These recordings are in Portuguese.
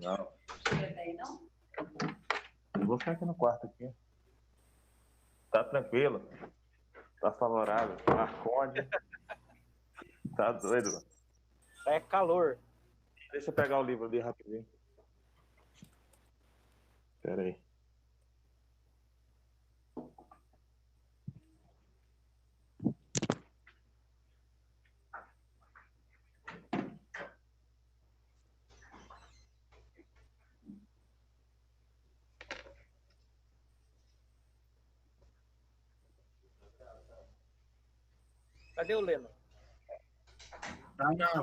Não. Chega daí, não? Eu vou ficar aqui no quarto aqui. Tá tranquilo. Tá favorável. Marconde. Tá doido, mano. É calor. Deixa eu pegar o livro ali rapidinho. Pera aí. Cadê o Leno?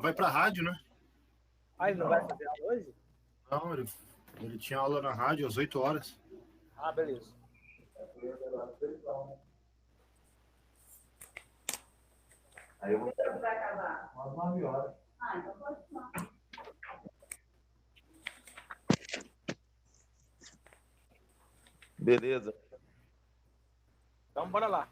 Vai pra rádio, né? Ah, ele não vai fazer aula hoje? Não, ele tinha aula na rádio às 8 horas. Ah, beleza. Aí eu vou Você vai acabar? umas 9 horas. Ah, então pode não. Beleza. Então, bora lá.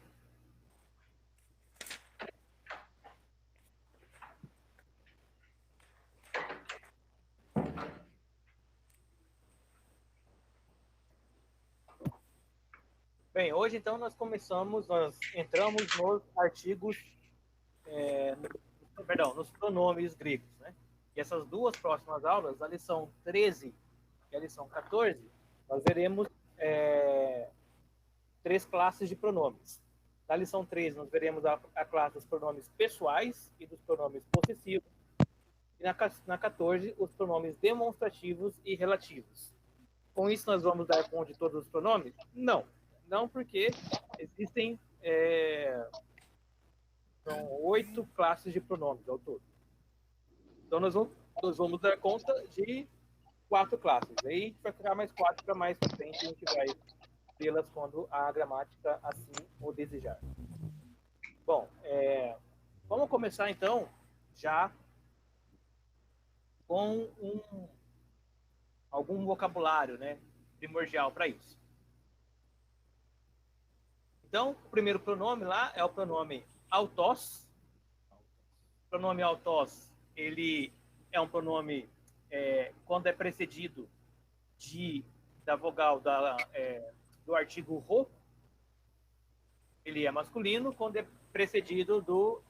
Bem, hoje então nós entramos nos artigos, nos pronomes gregos, né? E essas duas próximas aulas, a lição 13 e a lição 14, nós veremos três classes de pronomes. Na lição 13, nós veremos a classe dos pronomes pessoais e dos pronomes possessivos. E na 14, os pronomes demonstrativos e relativos. Com isso, nós vamos dar conta de todos os pronomes? Não. Não, porque existem são 8 classes de pronomes ao todo. Então, nós vamos dar conta de 4 classes. Aí vai ficar mais 4 para mais para frente, a gente vai vê-las quando a gramática assim o desejar. Bom, vamos começar então já com algum vocabulário, né, primordial para isso. Então, o primeiro pronome lá é o pronome autós. O pronome autós, ele é um pronome quando é precedido da vogal do artigo ro, ele é masculino. Quando é precedido do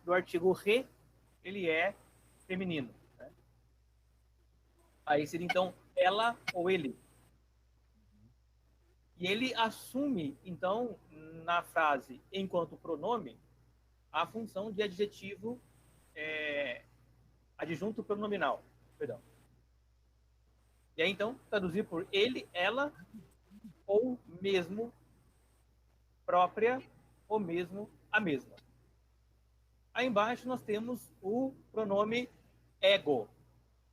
artigo re, ele é feminino. Né? Aí seria, então, ela ou ele. E ele assume, então, na frase, enquanto pronome, a função de adjetivo adjunto pronominal. Perdão. E aí, então, traduzir por ele, ela, ou mesmo própria, ou mesmo a mesma. Aí embaixo nós temos o pronome ego,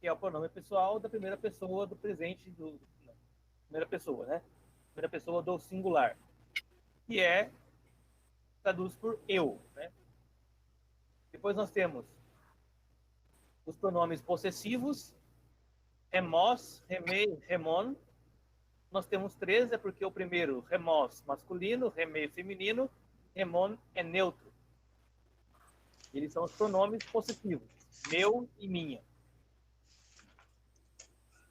que é o pronome pessoal da primeira pessoa do presente, primeira pessoa, né? Primeira pessoa do singular, que traduz por eu, né? Depois nós temos os pronomes possessivos, remos, remei, remon. Nós temos 3, é porque o primeiro, remos, masculino, remei, feminino, remon é neutro. Eles são os pronomes possessivos, meu e minha.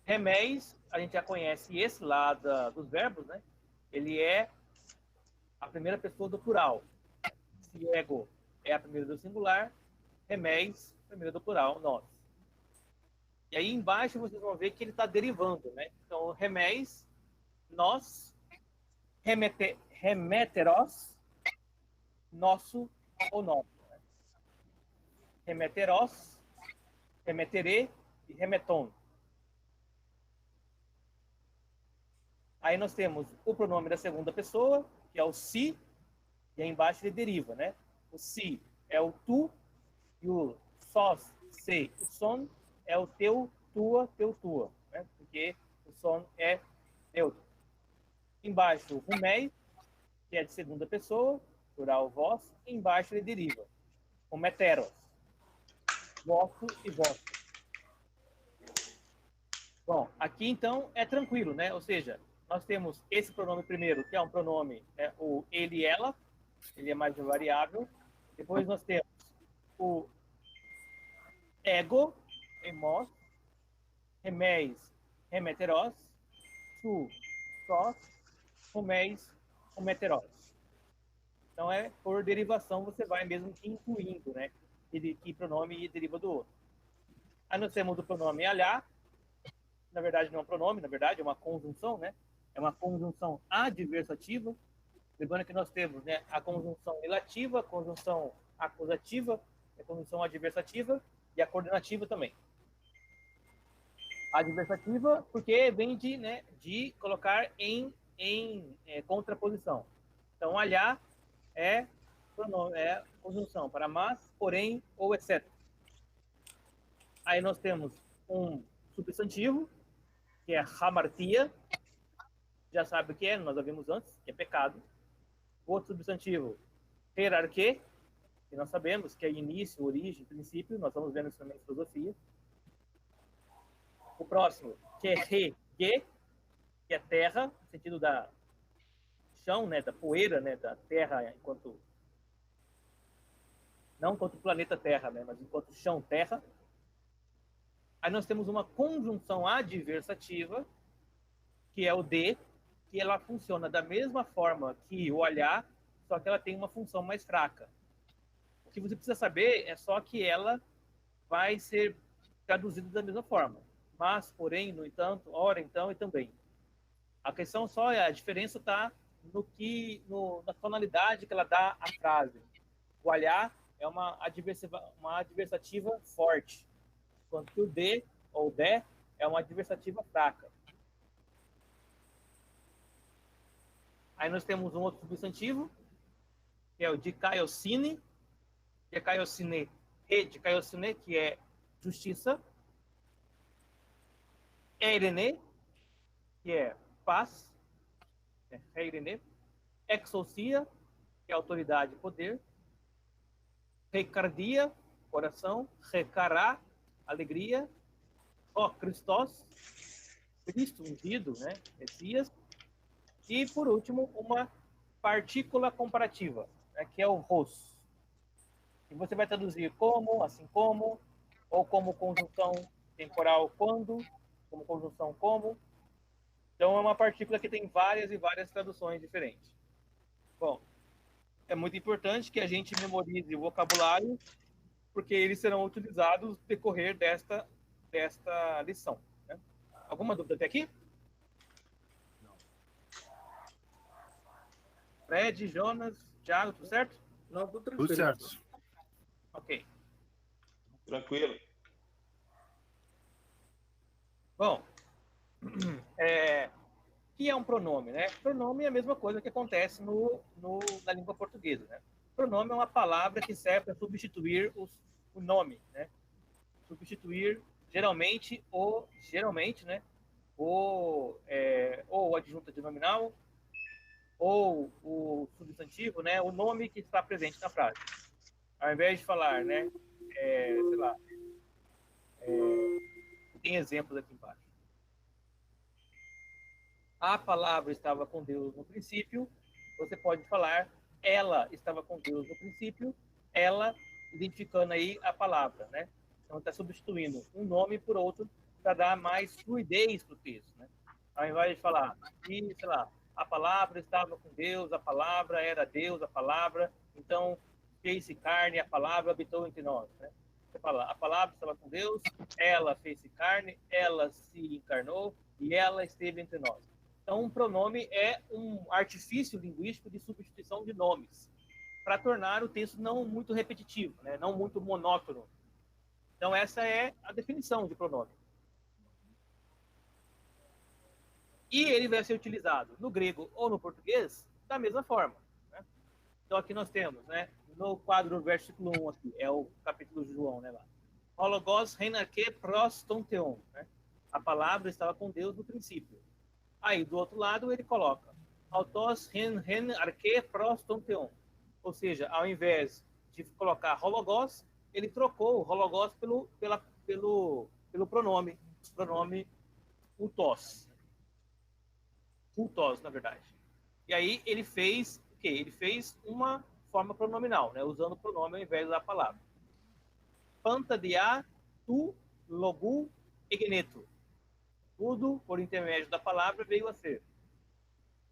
Reméis, a gente já conhece esse lá dos verbos, né? Ele é a primeira pessoa do plural. Se ego é a primeira do singular, reméis, primeira do plural, nós. E aí embaixo vocês vão ver que ele está derivando, né? Então, reméis, nós, remeteros, nosso ou nosso. Né? Remeteros, remeterê e remeton. Aí nós temos o pronome da segunda pessoa, que é o si, e aí embaixo ele deriva, né? O si é o tu, e o sós, se, o son é o teu, tua, teu, tua, né? Porque o son é neutro. Embaixo o rumei, que é de segunda pessoa, plural vós, e embaixo ele deriva. O meteros, vosso e vosso. Bom, aqui então é tranquilo, né? Ou seja, nós temos esse pronome primeiro, que é um pronome, o ele e ela, ele é mais variável. Depois nós temos o ego, emos, reméis, remeteros, su, sós, homéis, hometeros. Então, por derivação, você vai mesmo que incluindo, né? Que pronome deriva do outro. Aí nós temos o pronome alhá, na verdade não é um pronome, na verdade é uma conjunção, né? É uma conjunção adversativa. Lembrando que nós temos, né, a conjunção relativa, a conjunção acusativa, a conjunção adversativa e a coordenativa também. A adversativa, porque vem de, né, de colocar em contraposição. Então, alhá é conjunção para mas, porém ou exceto. Aí nós temos um substantivo, que é hamartia, já sabe o que é, nós já vimos antes, que é pecado. Outro substantivo, hierarquia, que nós sabemos que é início, origem, princípio, nós vamos vendo isso também em filosofia. O próximo, que é re, que é terra, no sentido da chão, né, da poeira, né, da terra, enquanto não enquanto planeta Terra, né, mas enquanto chão terra. Aí nós temos uma conjunção adversativa, que é o de, que ela funciona da mesma forma que o alhá, só que ela tem uma função mais fraca. O que você precisa saber é só que ela vai ser traduzida da mesma forma. Mas, porém, no entanto, ora, então e também. A questão só é a diferença está na tonalidade que ela dá à frase. O alhá é uma adversativa forte, enquanto que o de ou de é uma adversativa fraca. Aí nós temos um outro substantivo, que é o dikaiosine, dikaiosine e dikaiosine, que é justiça. Eirene, que é paz. Eirene. Exousia, que é autoridade e poder. Recardia, coração. Recará, alegria. Ó Christos, Cristo ungido, né? Messias. E, por último, uma partícula comparativa, né? Que é o ros. E você vai traduzir como, assim como, ou como conjunção temporal quando, como conjunção como. Então, é uma partícula que tem várias e várias traduções diferentes. Bom, é muito importante que a gente memorize o vocabulário, porque eles serão utilizados no decorrer desta lição. Né? Alguma dúvida até aqui? Não. Fred, Jonas, Thiago, tudo certo? Não, tudo tranquilo. Tudo certo. Ok. Tranquilo. Bom, que é um pronome, né? Pronome é a mesma coisa que acontece na língua portuguesa, né? Pronome é uma palavra que serve para substituir o nome, né? Substituir geralmente, né? Ou o adjunto denominal, ou o substantivo, né? O nome que está presente na frase. Ao invés de falar, né? Sei lá. Tem exemplos aqui embaixo. A palavra estava com Deus no princípio. Você pode falar, ela estava com Deus no princípio. Ela, identificando aí a palavra, né? Então, está substituindo um nome por outro para dar mais fluidez para o texto, né? Ao invés de falar, sei lá, a palavra estava com Deus, a palavra era Deus, a palavra, então fez-se carne, a palavra habitou entre nós, né? Você fala, a palavra estava com Deus, ela fez-se carne, ela se encarnou e ela esteve entre nós. Então, um pronome é um artifício linguístico de substituição de nomes, para tornar o texto não muito repetitivo, né? Não muito monótono. Então, essa é a definição de pronome. E ele vai ser utilizado no grego ou no português da mesma forma. Né? Então, aqui nós temos, né, no quadro versículo 1, aqui, é o capítulo de João, né, lá. Hologos reinarque pros ton theon, né? A palavra estava com Deus no princípio. Aí, do outro lado, ele coloca autos reinarque pros ton theon. Ou seja, ao invés de colocar hologos, ele trocou o hologos pelo pronome utos. Utos, na verdade. E aí ele fez o quê? Ele fez uma forma pronominal, né? Usando o pronome ao invés da palavra. Pantadia tu logu igneto. Tudo, por intermédio da palavra, veio a ser.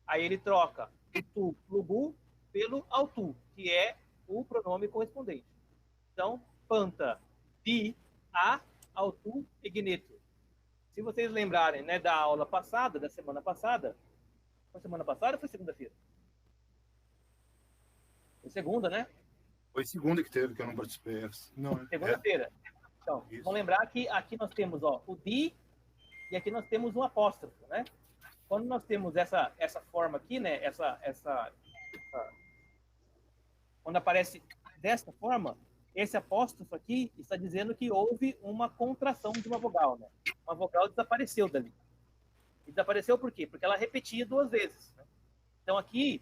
Aí ele troca o tu, lugu, pelo autu, que é o pronome correspondente. Então, panta, di, a, autu, igneto. Se vocês lembrarem, né, da aula passada, da semana passada, foi semana passada ou foi segunda-feira? Foi segunda, né? Foi segunda que teve, que eu não participei. Não, Segunda-feira. Então, Isso. vamos lembrar que aqui nós temos, ó, o di e aqui nós temos um apóstrofo, né? Quando nós temos essa forma aqui, né? Quando aparece dessa forma, esse apóstrofo aqui está dizendo que houve uma contração de uma vogal, né? Uma vogal desapareceu dali. E desapareceu por quê? Porque ela repetia 2 vezes, né? Então aqui,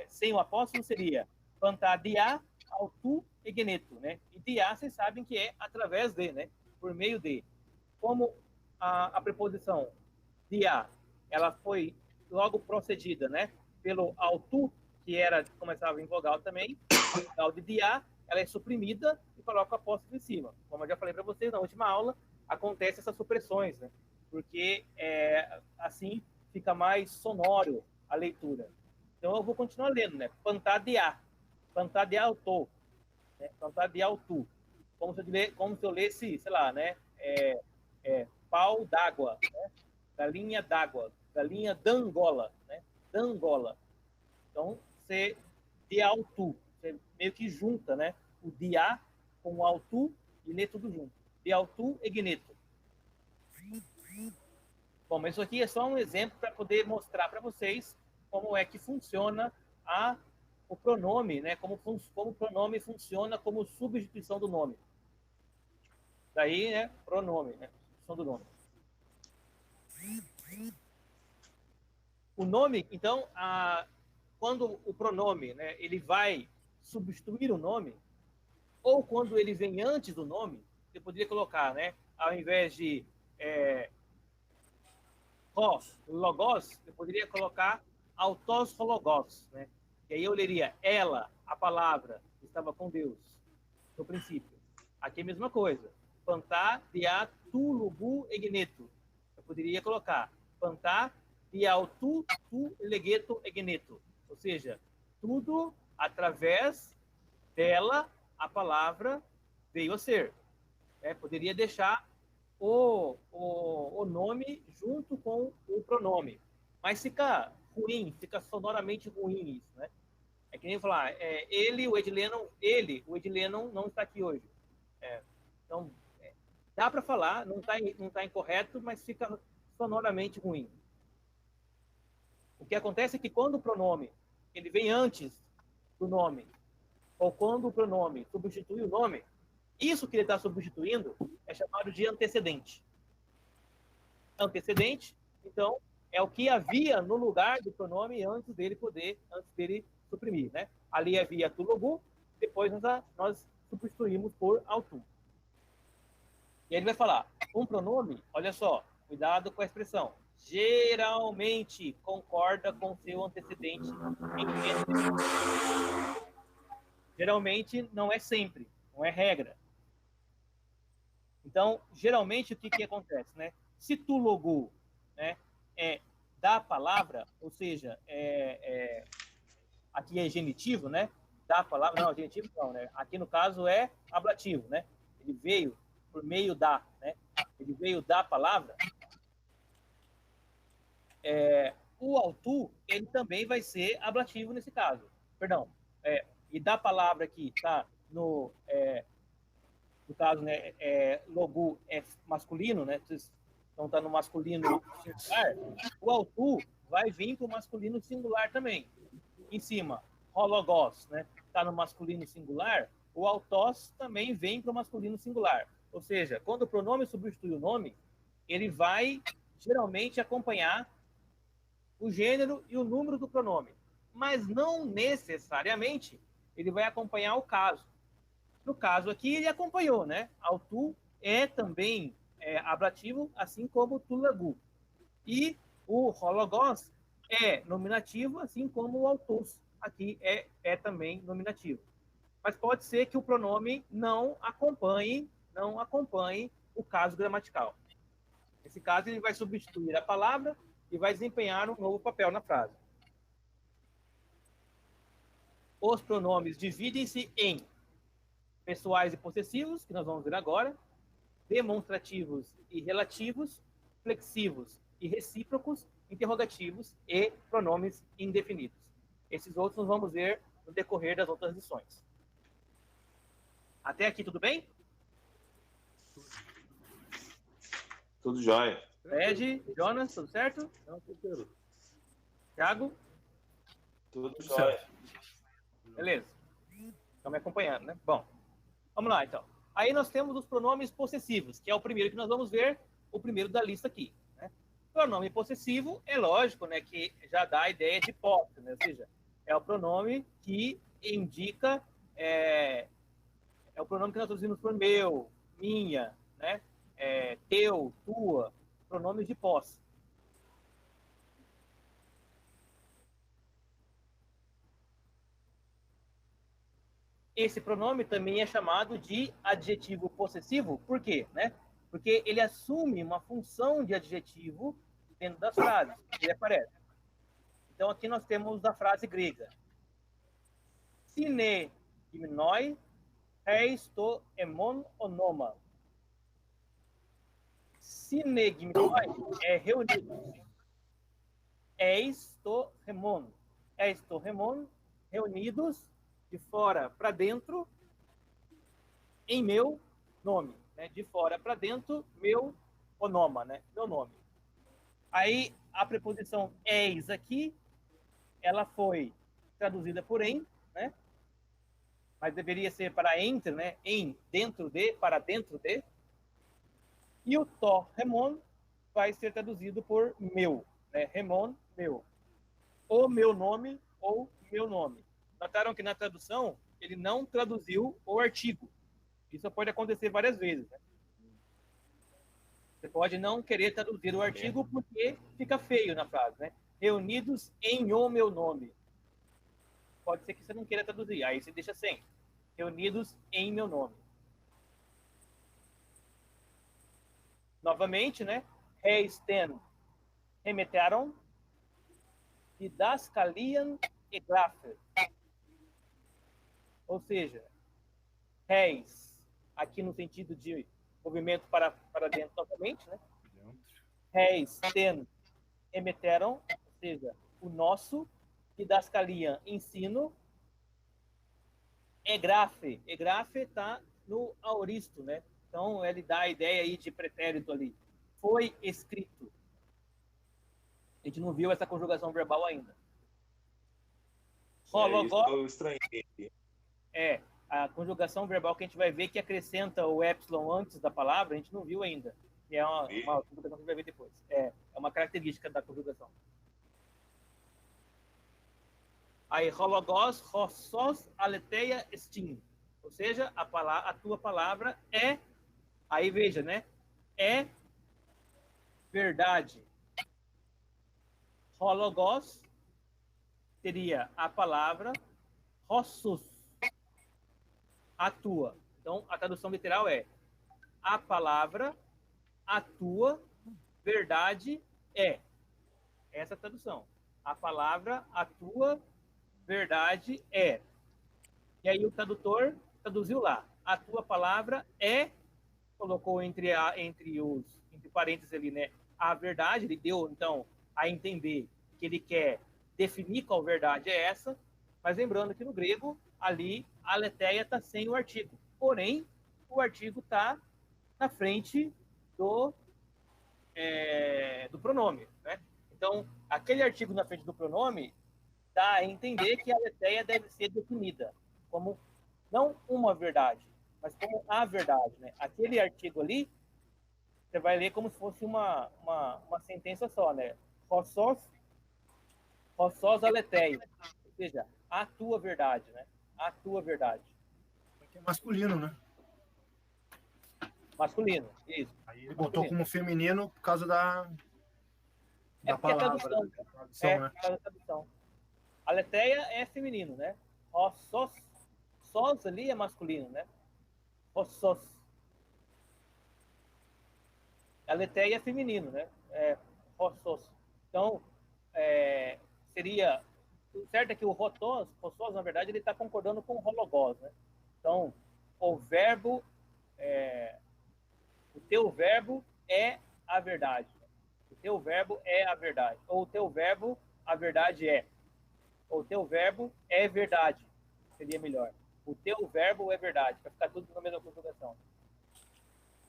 sem o apóstrofo seria plantar dia, autu e geneto, né? E dia, vocês sabem que é através de, né? Por meio de. Como a preposição dia, ela foi logo procedida, né? Pelo autu, que começava em vogal também, a vogal de dia, ela é suprimida e coloca o apóstrofo em cima. Como eu já falei para vocês na última aula, acontece essas supressões, né? Porque assim fica mais sonoro a leitura. Então eu vou continuar lendo, né? Pantadeautu, né? Pantadeautu. Como se eu lesse, sei lá, né? Pau d'água, né? Galinha d'água, galinha d'Angola, né? D'Angola. Então, você diautu, você meio que junta, né? O dia com o autu e lê tudo junto. Diautu e gneto. Bom, mas isso aqui é só um exemplo para poder mostrar para vocês como é que funciona o pronome, né? Como o pronome funciona como substituição do nome. Daí, né? Pronome, né? Substituição do nome. O nome, então, quando o pronome, né? Ele vai substituir o nome, ou quando ele vem antes do nome, eu poderia colocar, né? Ao invés de logos, eu poderia colocar autos logos, né? E aí eu leria ela, a palavra, estava com Deus, no princípio. Aqui é a mesma coisa. Pantá, dia, tu, lugu, egneto. Eu poderia colocar pantá, dia, tu, legeto, egneto. Ou seja, tudo através dela, a palavra veio a ser. Poderia deixar o nome junto com o pronome. Mas fica ruim, fica sonoramente ruim isso, né? É que nem falar, o Edlenon não está aqui hoje. Então, dá para falar, não está incorreto, mas fica sonoramente ruim. O que acontece é que quando o pronome ele vem antes do nome, ou quando o pronome substitui o nome, isso que ele está substituindo é chamado de antecedente. Antecedente, então, é o que havia no lugar do pronome antes dele suprimir, né? Ali havia tu logu, depois nós substituímos por autu. E ele vai falar, um pronome, olha só, cuidado com a expressão, geralmente concorda com seu antecedente em gênero. Geralmente não é sempre, não é regra. Então, geralmente, o que acontece, né? Se tu logu, né, é da palavra, ou seja, aqui é genitivo, né? Da palavra, não, genitivo não, né? Aqui no caso é ablativo, né? Ele veio por meio da, né? Ele veio da palavra. O autu, ele também vai ser ablativo nesse caso. Perdão. E da palavra aqui, tá? No caso, né, logu é masculino, né? Então tá no masculino singular. O autu vai vir para o masculino singular também. Em cima, hologos, né? Tá no masculino singular. O autos também vem para o masculino singular. Ou seja, quando o pronome substitui o nome, ele vai geralmente acompanhar o gênero e o número do pronome, mas não necessariamente ele vai acompanhar o caso. No caso aqui, ele acompanhou, né? Autu é também ablativo, assim como tu lagu. E o hologos é nominativo, assim como o autus aqui é também nominativo. Mas pode ser que o pronome não acompanhe o caso gramatical. Nesse caso, ele vai substituir a palavra e vai desempenhar um novo papel na frase. Os pronomes dividem-se em pessoais e possessivos, que nós vamos ver agora, demonstrativos e relativos, flexivos e recíprocos, interrogativos e pronomes indefinidos. Esses outros nós vamos ver no decorrer das outras lições. Até aqui, tudo bem? Tudo jóia. Fred, Jonas, tudo certo? Thiago? Tudo jóia. Beleza. Estão me acompanhando, né? Bom, vamos lá, então. Aí nós temos os pronomes possessivos, que é o primeiro que nós vamos ver, o primeiro da lista aqui. Né? Pronome possessivo, é lógico, né, que já dá a ideia de posse, né? Ou seja, é o pronome que indica, é o pronome que nós traduzimos por meu, minha, né? Teu, tua, pronomes de posse. Esse pronome também é chamado de adjetivo possessivo. Por quê? Né? Porque ele assume uma função de adjetivo dentro das frases. Ele aparece. Então, aqui nós temos a frase grega. Sine gymnoi eis to emon onoma. Sine gymnoi é reunidos. Eis to remon. Eis to remon, reunidos de fora para dentro, em meu nome. Né? De fora para dentro, meu onoma, né? Meu nome. Aí, a preposição eis aqui, ela foi traduzida por em, né? Mas deveria ser para entre, né? Em, dentro de, para dentro de. E o to, remon, vai ser traduzido por meu, né? Remon, meu. O meu nome ou meu nome. Notaram que na tradução ele não traduziu o artigo. Isso pode acontecer várias vezes. Né? Você pode não querer traduzir o artigo porque fica feio na frase. Né? Reunidos em o meu nome. Pode ser que você não queira traduzir. Aí você deixa sem. Reunidos em meu nome. Novamente, né? Reisten remeteram didaskalian e grafer. Ou seja, réis, aqui no sentido de movimento para dentro novamente, né? Réis, ten, remeteram, ou seja, o nosso, didaskalia, ensino, egrafe está no aoristo, né? Então, ele dá a ideia aí de pretérito ali. Foi escrito. A gente não viu essa conjugação verbal ainda. Isso eu estranhei. A conjugação verbal que a gente vai ver que acrescenta o epsilon antes da palavra, a gente não viu ainda. E é uma conjugação que a gente vai ver depois. É uma característica da conjugação. Aí, hologos, rossos, aletheia, estim. Ou seja, a tua palavra é, aí veja, né? É verdade. Hologos seria a palavra rossos, a tua. Então, a tradução literal é a palavra, a tua, verdade é. Essa é a tradução. A palavra, a tua, verdade é. E aí o tradutor traduziu lá. A tua palavra é, colocou entre parênteses ali, né? A verdade, ele deu, então, a entender que ele quer definir qual verdade é essa, mas lembrando que no grego, ali, a aletheia está sem o artigo. Porém, o artigo está na frente do pronome. Né? Então, aquele artigo na frente do pronome dá a entender que a aletheia deve ser definida como não uma verdade, mas como a verdade. Né? Aquele artigo ali, você vai ler como se fosse uma sentença só, né? Rossos aletheia. Ou seja, a tua verdade, né? A tua verdade. Aqui é masculino, né? Masculino, isso. Aí ele botou como feminino por causa da palavra. Tradução, né? A tradução. Aletheia é feminino, né? Sós ali é masculino, né? Rossos. aletheia é feminino, né? Rossos. Então, seria... O certo é que o rossos, na verdade, ele está concordando com o hologós, né? Então, o verbo... o teu verbo é a verdade. O teu verbo é a verdade. Ou o teu verbo, a verdade é. Ou o teu verbo é verdade. Seria melhor. O teu verbo é verdade. Para ficar tudo na mesma conjugação.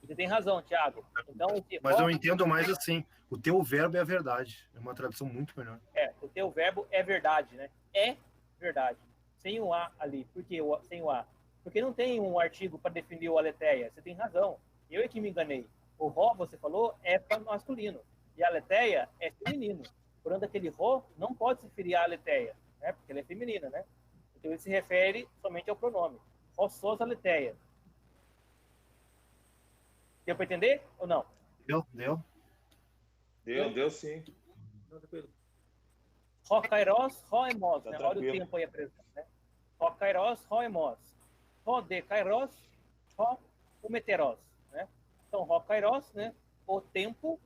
Você tem razão, Thiago. Então, Mas eu entendo mais assim. O teu verbo é a verdade. É uma tradução muito melhor. O teu verbo é verdade, né? É verdade. Sem o A ali. Por que sem o A? Porque não tem um artigo para definir o aletheia. Você tem razão. Eu é que me enganei. O ró, você falou, é para masculino. E a aletheia é feminino. Portanto, aquele ró não pode se referir à aletheia, né? Porque ele é feminina, né? Então, ele se refere somente ao pronome. Rossos aletheia. Deu para entender ou não? Deu? Deu sim. Ró kairos, ró emos, né? Olha o tranquilo. tempo aí apresentado, né? Ró kairos, ró emos. Ró de kairos, ró umeteros, né? Então, ró kairos, né? O tempo,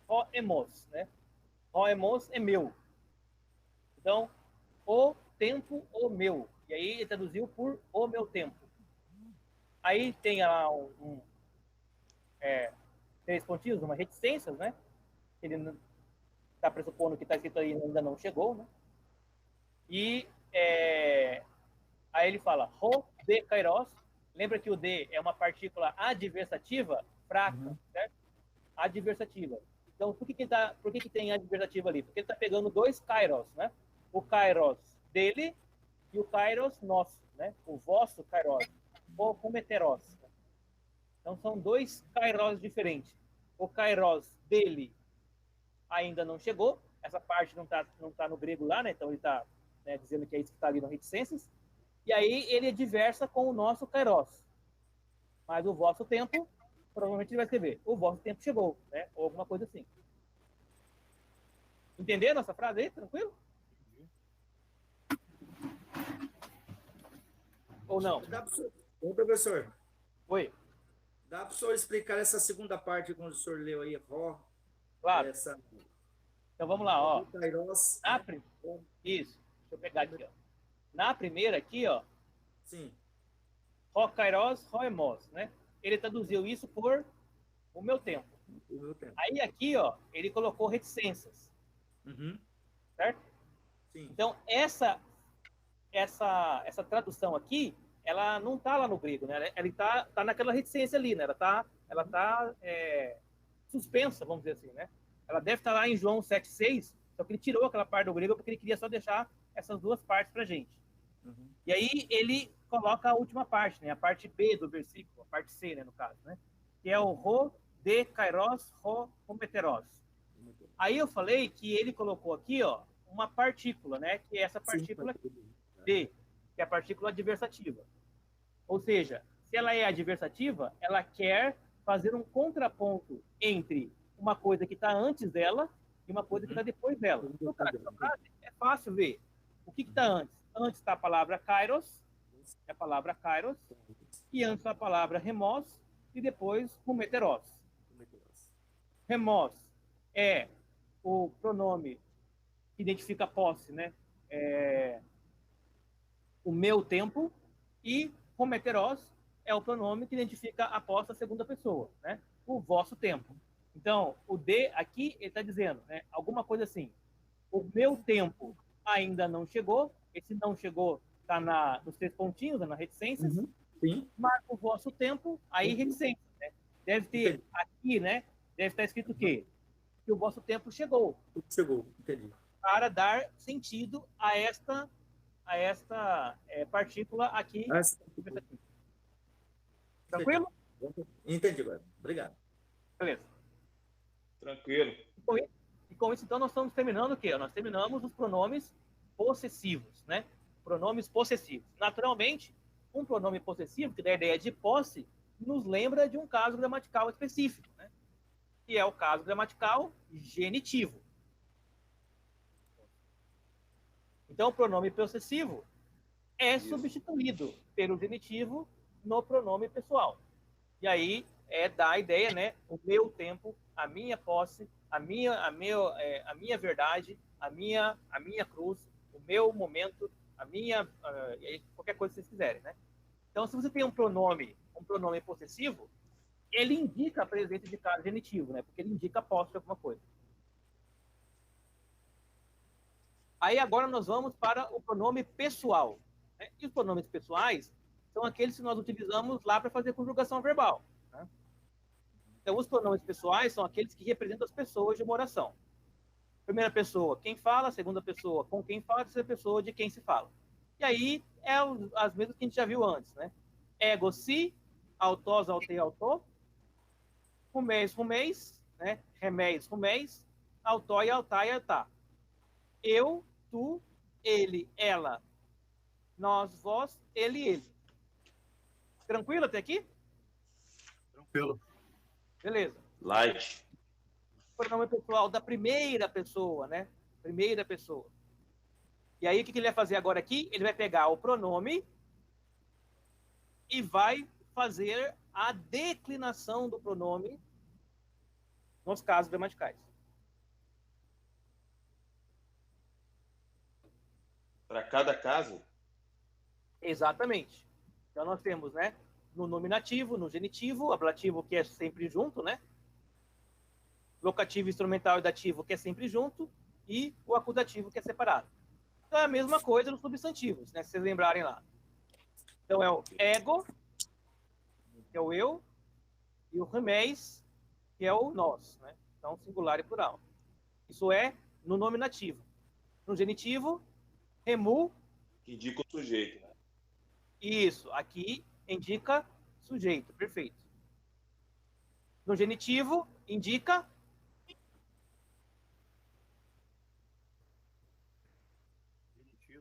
ró emos, né? Ró emos é meu. Então, o tempo, o meu. E aí ele traduziu por o meu tempo. Aí tem lá três pontinhos, uma reticências, né? Ele está pressupondo que está escrito aí ainda não chegou, né? E aí ele fala ro de kairos. Lembra que o de é uma partícula adversativa fraca, certo? Adversativa. Então, por que tem adversativa ali? Porque ele está pegando dois kairos, né? O kairos dele e o kairos nosso, né? O vosso kairos, o cometeros. Então, são dois kairos diferentes. O kairos dele ainda não chegou. Essa parte não tá no grego lá, né? Então, ele está dizendo que é isso que está ali no reticências. E aí, ele diversa com o nosso kairos. Mas o vosso tempo, provavelmente ele vai escrever, o vosso tempo chegou, né? Ou alguma coisa assim. Entenderam essa frase aí? Tranquilo? Ou não? Ô, professor, Oi. dá para o senhor explicar essa segunda parte quando o senhor leu aí, Ró? Claro. Essa... Então vamos lá, ó. Kairos, Isso. Deixa eu pegar aqui, ó. Na primeira aqui, ó. sim. Ró kairos, ró emos, né? Ele traduziu isso por o meu tempo. O meu tempo. Aí aqui, ó, ele colocou reticências. Uhum. Certo? Sim. Então, essa tradução aqui, ela não tá lá no grego, né? Ela tá naquela reticência ali, né? Ela tá suspensa, vamos dizer assim, né? Ela deve estar lá em João 7,6, só que ele tirou aquela parte do grego porque ele queria só deixar essas duas partes pra gente. Uhum. E aí ele coloca a última parte, né? A parte B do versículo, a parte C, né, no caso, né? Que é o ro de kairos, ro hometeros. Aí eu falei que ele colocou aqui, ó, uma partícula, né? Que é essa partícula aqui, D, que é a partícula adversativa. Ou seja, se ela é adversativa, ela quer fazer um contraponto entre uma coisa que está antes dela e uma coisa que está depois dela. No caso dessa frase, é fácil ver. O que está antes? Antes está a palavra kairos, é a palavra kairos, e antes está a palavra remos, e depois humeteros. Remos é o pronome que identifica a posse, né? O meu tempo, e hometeros é o pronome que identifica a posse da segunda pessoa, né? O vosso tempo. Então, o de aqui, ele está dizendo, né? Alguma coisa assim. O meu tempo ainda não chegou. Esse não chegou está nos três pontinhos, na reticências. Uhum. Sim. Marca o vosso tempo, aí reticências, né? Deve ter aqui, né? Deve estar escrito o quê? Que o vosso tempo chegou. Chegou, entendi. Para dar sentido a esta partícula aqui. Tranquilo? Entendi agora. Obrigado. Beleza. Tranquilo. E com isso, então, nós estamos terminando o quê? Nós terminamos os pronomes possessivos, né? Pronomes possessivos. Naturalmente, um pronome possessivo, que dá a ideia de posse, nos lembra de um caso gramatical específico, né? Que é o caso gramatical genitivo. Então, o pronome possessivo é substituído pelo genitivo no pronome pessoal. E aí, dá a ideia, né? O meu tempo, a minha posse, a minha verdade, a minha cruz, o meu momento, qualquer coisa que vocês quiserem, né? Então, se você tem um pronome possessivo, ele indica a presença de caso genitivo, né? Porque ele indica a posse de alguma coisa. Aí agora nós vamos para o pronome pessoal, né? E os pronomes pessoais são aqueles que nós utilizamos lá para fazer conjugação verbal, né? Então, os pronomes pessoais são aqueles que representam as pessoas de uma oração. Primeira pessoa, quem fala. Segunda pessoa, com quem fala. Terceira pessoa, de quem se fala. E aí, as mesmas que a gente já viu antes, né? Ego, si, autós, autei, autô. Rumês, rumês, né? Reméis, rumês. Autói, autai, autá. Eu, tu, ele, ela. Nós, vós, ele. Tranquilo até aqui? Tranquilo. Beleza. Light. Pronome pessoal da primeira pessoa, né? Primeira pessoa. E aí, o que ele vai fazer agora aqui? Ele vai pegar o pronome e vai fazer a declinação do pronome nos casos gramaticais. Para cada caso? Exatamente. Então, nós temos, né? No nominativo, no genitivo, ablativo, que é sempre junto, né? Locativo, instrumental e dativo, que é sempre junto, e o acusativo, que é separado. Então, é a mesma coisa nos substantivos, né? Se vocês lembrarem lá. Então, é o ego, que é o eu, e o reméis, que é o nós, né? Então, singular e plural. Isso é no nominativo. No genitivo, remu. Que indica o sujeito, né? Isso, aqui indica sujeito, perfeito. No genitivo, indica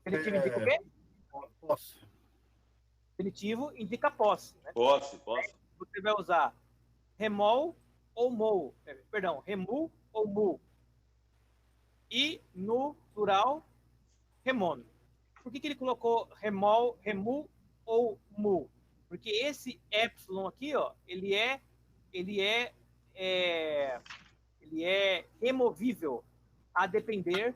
genitivo indica o quê? Posse. Genitivo indica posse, né? Posse. Você vai usar remol ou mou, perdão, remu ou mu. E no plural, remon. Por que ele colocou remol, remu ou mu? Porque esse epsilon aqui, ó, ele é removível a depender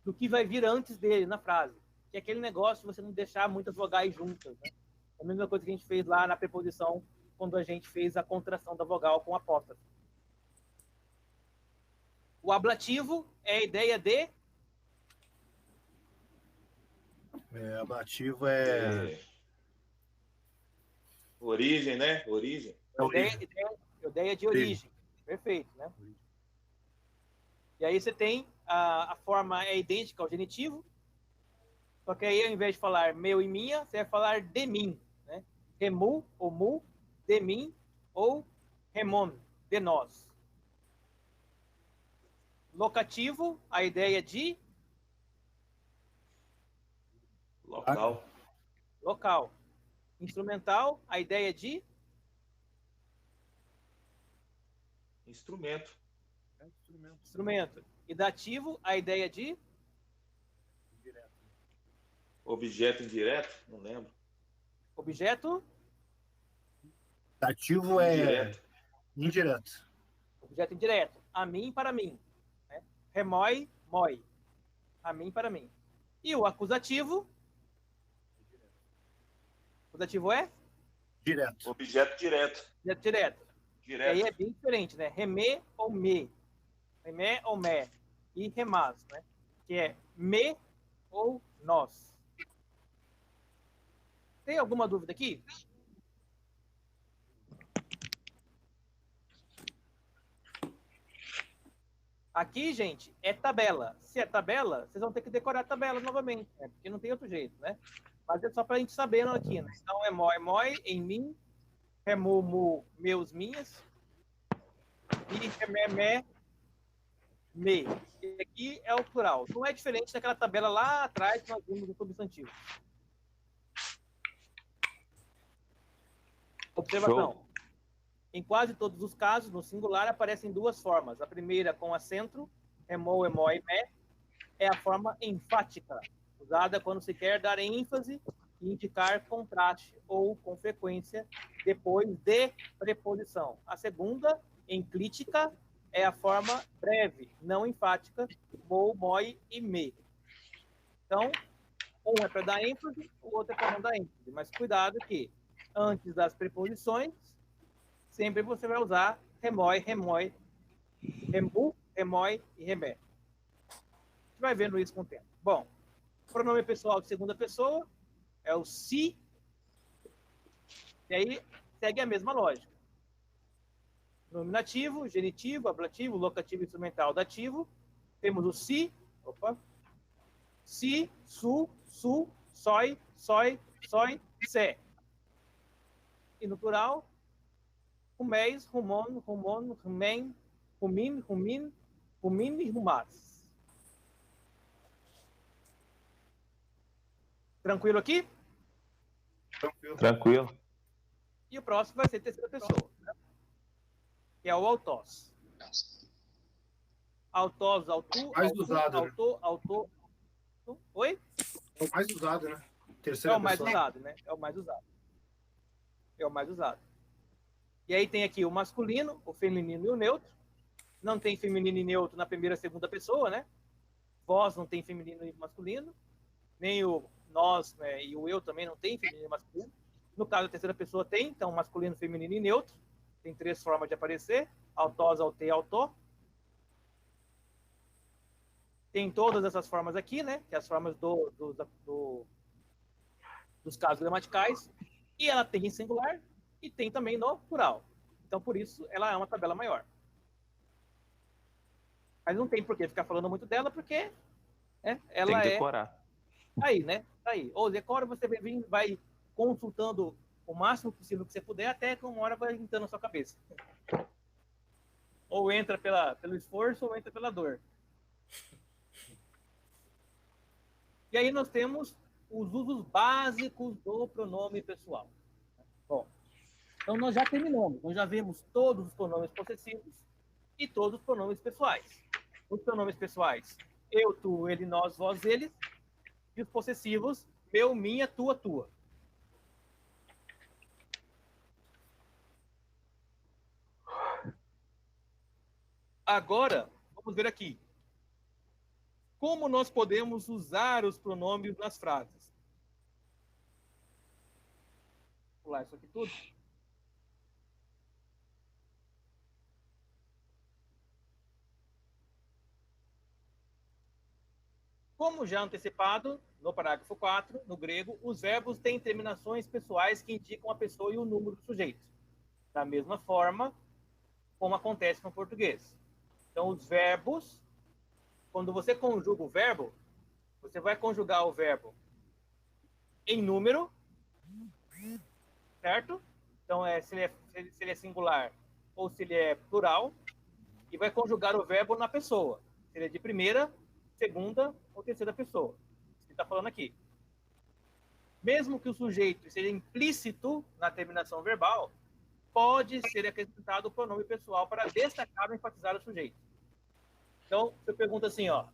do que vai vir antes dele na frase. Que é aquele negócio de você não deixar muitas vogais juntas, né? É a mesma coisa que a gente fez lá na preposição, quando a gente fez a contração da vogal com apóstrofo. O ablativo é a ideia de... Ablativo é... Origem, né? Origem. Ideia de origem. Perfeito, né? E aí você tem a forma é idêntica ao genitivo, só que aí ao invés de falar meu e minha, você vai falar de mim, né? Remu ou mu, de mim, ou remon, de nós. Locativo, a ideia de local. Instrumental, a ideia de instrumento. E dativo, a ideia de objeto indireto, não lembro. Objeto dativo é indireto. Objeto indireto, a mim, para mim, né? Remói, mói, a mim, para mim. E o acusativo é Direto. Objeto direto. Direto. E aí é bem diferente, né? Remê ou me. Remé ou mé. E remás, né? Que é me ou nós. Tem alguma dúvida aqui? Aqui, gente, é tabela. Se é tabela, vocês vão ter que decorar a tabela novamente, né? Porque não tem outro jeito, né? Mas é só para a gente saber aqui, né? Então, é mói, em mim. Remu, mu, meus, minhas. E remé, me. E aqui é o plural. Não é diferente daquela tabela lá atrás que nós vimos no substantivo. Observação. Show. Em quase todos os casos, no singular, aparecem duas formas. A primeira com acento, remou, emói, mé, é a forma enfática, usada quando se quer dar ênfase e indicar contraste ou com frequência depois de preposição. A segunda, enclítica, é a forma breve, não enfática, mo, moi e me. Então, um é para dar ênfase, o outro é para não dar ênfase. Mas cuidado que, antes das preposições, sempre você vai usar remói, remói, remu, remói e remé. A gente vai vendo isso com o tempo. Bom, pronome pessoal de segunda pessoa é o si, e aí segue a mesma lógica. Nominativo, genitivo, ablativo, locativo, instrumental, dativo. Temos o si, si, su, soi, soi, sé. E no plural, ruméis, rumon, rumon, rumém, rumin, rumin, rumin e rumás. Tranquilo aqui? Tranquilo. E o próximo vai ser terceira pessoa, né? Que é o autós. Autós, autu, Mais autu, usado, né? autor. Oi? É o mais usado, né? É Terceira o mais pessoa. usado, né? É o mais usado. É o mais usado. E aí tem aqui o masculino, o feminino e o neutro. Não tem feminino e neutro na primeira e segunda pessoa, né? Vós não tem feminino e masculino. Nem o nós, né, e o eu também não tem feminino e masculino. No caso, a terceira pessoa tem, então masculino, feminino e neutro. Tem 3 formas de aparecer: autós, autê, autó. Tem todas essas formas aqui, né? Que é as formas dos casos gramaticais. E ela tem em singular e tem também no plural. Então, por isso, ela é uma tabela maior. Mas não tem por que ficar falando muito dela, porque ela Tem que é decorar. aí, né? Aí. Ou decora, você vai consultando o máximo possível que você puder, até que uma hora vai entrando na sua cabeça. Ou entra pelo esforço, ou entra pela dor. E aí nós temos os usos básicos do pronome pessoal. Bom, então nós já terminamos. Nós já vimos todos os pronomes possessivos e todos os pronomes pessoais. Os pronomes pessoais, eu, tu, ele, nós, vós, eles. E os possessivos, meu, minha, tua, tua. Agora, vamos ver aqui. Como nós podemos usar os pronomes nas frases? Vou pular isso aqui tudo. Como já antecipado, no parágrafo 4, no grego, os verbos têm terminações pessoais que indicam a pessoa e o número do sujeito. Da mesma forma como acontece no português. Então, os verbos, quando você conjuga o verbo, você vai conjugar o verbo em número, certo? Então, se ele é singular ou se ele é plural, e vai conjugar o verbo na pessoa. Se ele é de primeira, segunda ou terceira pessoa. Isso que está falando aqui. Mesmo que o sujeito seja implícito na terminação verbal, pode ser acrescentado o pronome pessoal para destacar ou enfatizar o sujeito. Então, você pergunta assim, ó,